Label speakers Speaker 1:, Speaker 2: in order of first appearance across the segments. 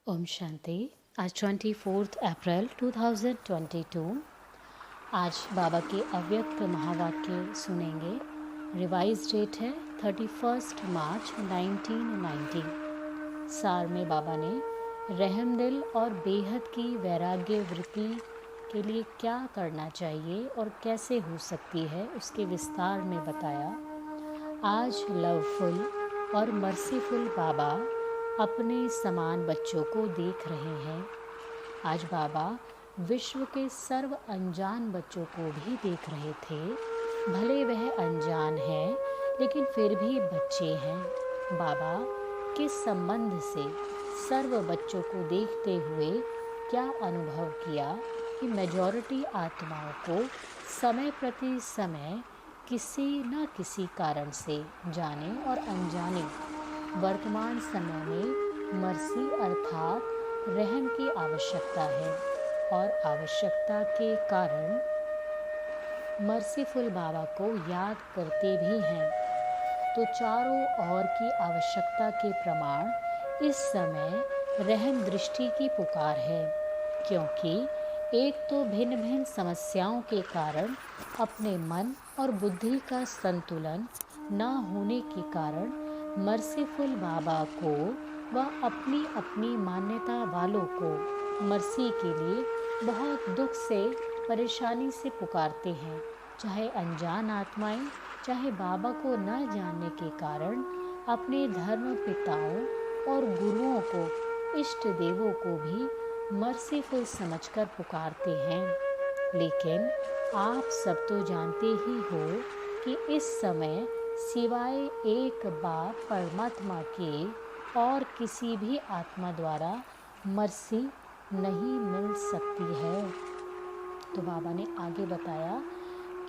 Speaker 1: ओम शांति। आज 24 अप्रैल 2022। आज बाबा के अव्यक्त महावाक्य सुनेंगे। रिवाइज डेट है 31 मार्च 1990। सार में बाबा ने रहमदिल और बेहद की वैराग्य वृत्ति के लिए क्या करना चाहिए और कैसे हो सकती है उसके विस्तार में बताया। आज लवफुल और मर्सीफुल बाबा अपने समान बच्चों को देख रहे हैं। आज बाबा विश्व के सर्व अनजान बच्चों को भी देख रहे थे। भले वह अनजान है लेकिन फिर भी बच्चे हैं। बाबा किस संबंध से सर्व बच्चों को देखते हुए क्या अनुभव किया कि मेजॉरिटी आत्माओं को समय प्रति समय किसी न किसी कारण से, जाने और अनजाने, वर्तमान समय में मर्सी अर्थात रहम की आवश्यकता है और आवश्यकता के कारण मर्सीफुल बाबा को याद करते भी हैं। तो चारों ओर की आवश्यकता के प्रमाण इस समय रहम दृष्टि की पुकार है, क्योंकि एक तो भिन्न भिन्न समस्याओं के कारण अपने मन और बुद्धि का संतुलन न होने के कारण मर्सीफुल बाबा को व अपनी अपनी मान्यता वालों को मर्सी के लिए बहुत दुख से, परेशानी से पुकारते हैं। चाहे अनजान आत्माएं, चाहे बाबा को न जानने के कारण अपने धर्म पिताओं और गुरुओं को, इष्ट देवों को भी मर्सीफुल समझकर पुकारते हैं। लेकिन आप सब तो जानते ही हो कि इस समय सिवाय एक बाप परमात्मा के और किसी भी आत्मा द्वारा मर्सी नहीं मिल सकती है। तो बाबा ने आगे बताया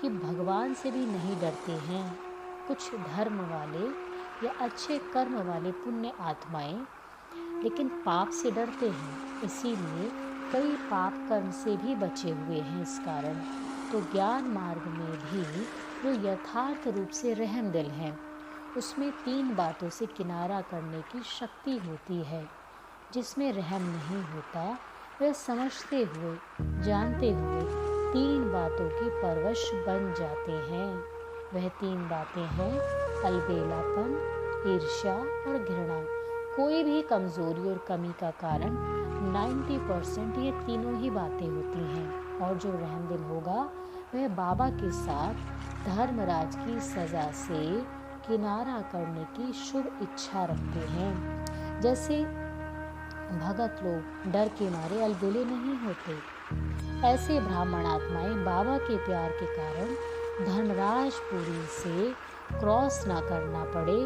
Speaker 1: कि भगवान से भी नहीं डरते हैं कुछ धर्म वाले या अच्छे कर्म वाले पुण्य आत्माएं, लेकिन पाप से डरते हैं। इसीलिए कई पाप कर्म से भी बचे हुए हैं। इस कारण तो ज्ञान मार्ग में भी जो यथार्थ रूप से रहमदिल हैं, उसमें 3 बातों से किनारा करने की शक्ति होती है। जिसमें रहम नहीं होता वह समझते हुए, जानते हुए 3 बातों के परवश बन जाते हैं। वह 3 बातें हैं अलबेलापन, ईर्ष्या और घृणा। कोई भी कमजोरी और कमी का कारण 90% ये तीनों ही बातें होती हैं। और जो रहमदिल होगा वह बाबा के साथ धर्मराज की सजा से किनारा करने की शुभ इच्छा रखते हैं। जैसे भगत लोग डर के मारे अलबेले नहीं होते, ऐसे ब्राह्मण आत्माएं बाबा के प्यार के कारण धर्मराजपुरी से क्रॉस ना करना पड़े,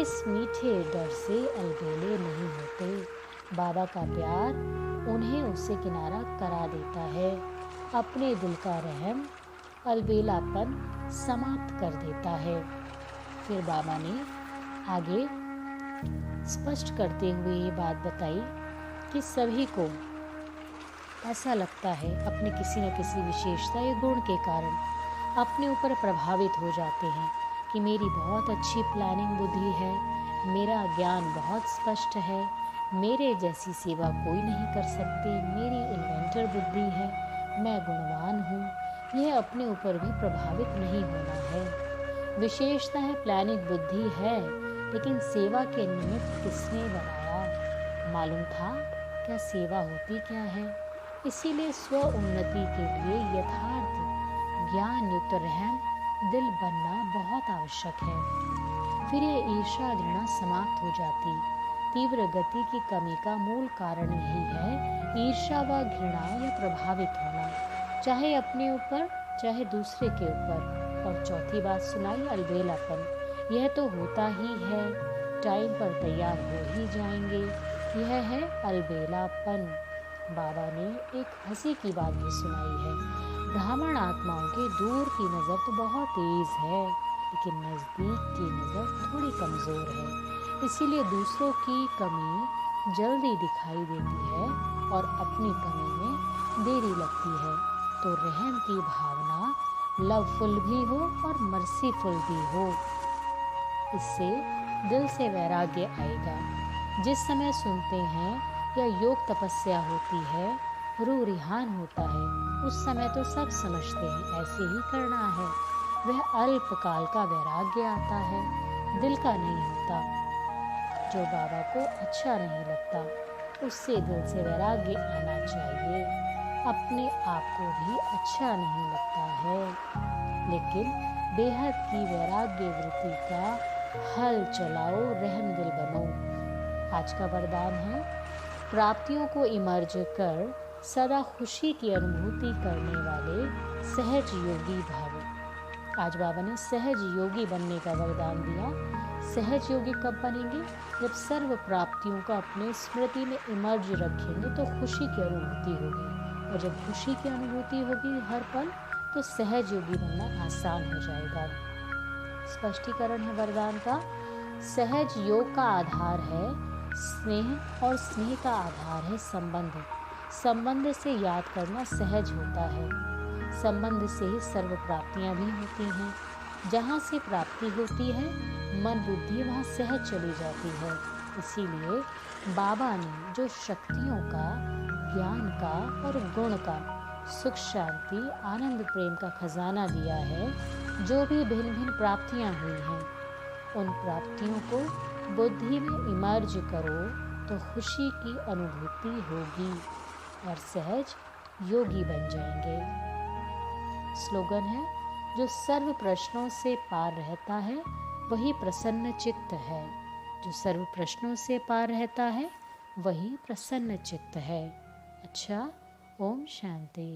Speaker 1: इस मीठे डर से अलबेले नहीं होते। बाबा का प्यार उन्हें उससे किनारा करा देता है। अपने दिल का रहम, अलबेलापन समाप्त कर देता है। फिर बाबा ने आगे स्पष्ट करते हुए ये बात बताई कि सभी को ऐसा लगता है अपने किसी न किसी विशेषता या गुण के कारण अपने ऊपर प्रभावित हो जाते हैं कि मेरी बहुत अच्छी प्लानिंग बुद्धि है, मेरा ज्ञान बहुत स्पष्ट है, मेरे जैसी सेवा कोई नहीं कर सकते, मेरी इन्वेंटर बुद्धि है, मैं गुणवान हूँ। यह अपने ऊपर भी प्रभावित नहीं होना है। विशेषता है प्लानिंग बुद्धि है, लेकिन सेवा के निमित्त किसने बनाया? मालूम था क्या सेवा होती क्या है? इसीलिए स्व उन्नति के लिए यथार्थ ज्ञान युक्त रहम दिल बनना बहुत आवश्यक है। फिर ये ईर्ष्या घृणा समाप्त हो जाती। तीव्र गति की कमी का मूल कारण यही है ईर्ष्या व घृणा या प्रभावित होना, चाहे अपने ऊपर चाहे दूसरे के ऊपर। और चौथी बात सुनाई अलबेलापन। यह तो होता ही है, टाइम पर तैयार हो ही जाएंगे। यह है अलबेलापन। बाबा ने एक हंसी की बात भी सुनाई है। ब्राह्मण आत्माओं के दूर की नज़र तो बहुत तेज है, लेकिन नज़दीक की नज़र थोड़ी कमज़ोर है। इसीलिए दूसरों की कमी जल्दी दिखाई देती है और अपनी कमी में देरी लगती है। तो रहम की भावना लवफुल भी हो और मर्सीफुल भी हो, इससे दिल से वैराग्य आएगा। जिस समय सुनते हैं या योग तपस्या होती है, रूह रिहान होता है, उस समय तो सब समझते हैं ऐसे ही करना है। वह अल्पकाल का वैराग्य आता है, दिल का नहीं होता। जो बाबा को अच्छा नहीं लगता उससे दिल से वैराग्य आना चाहिए। अपने आप को भी अच्छा नहीं लगता है, लेकिन बेहद की वैराग्य वृत्ति का हल चलाओ, रहम दिल बनो। आज का वरदान है, प्राप्तियों को इमर्ज कर सदा खुशी की अनुभूति करने वाले सहज योगी भव। आज बाबा ने सहज योगी बनने का वरदान दिया। सहज योगी कब बनेंगे? जब सर्व प्राप्तियों का अपने स्मृति में इमर्ज रखेंगे तो खुशी की अनुभूति होगी, और जब खुशी की अनुभूति होगी हर पल तो सहज योगी बनना आसान हो जाएगा। स्पष्टीकरण है वरदान का। सहज योग का आधार है स्नेह, और स्नेह का आधार है संबंध। संबंध से याद करना सहज होता है। संबंध से ही सर्व प्राप्तियां भी होती हैं। जहाँ से प्राप्ति होती है मन बुद्धि वहाँ सहज चली जाती है। इसीलिए बाबा ने जो शक्तियों का, ज्ञान का और गुण का, सुख शांति आनंद प्रेम का खजाना दिया है, जो भी भिन्न भिन्न प्राप्तियां हुई हैं, उन प्राप्तियों को बुद्धि में इमर्ज करो तो खुशी की अनुभूति होगी और सहज योगी बन जाएंगे। स्लोगन है, जो सर्व प्रश्नों से पार रहता है वही प्रसन्न चित्त है। जो सर्व प्रश्नों से पार रहता है वही प्रसन्न चित्त है। अच्छा, ओम शांति।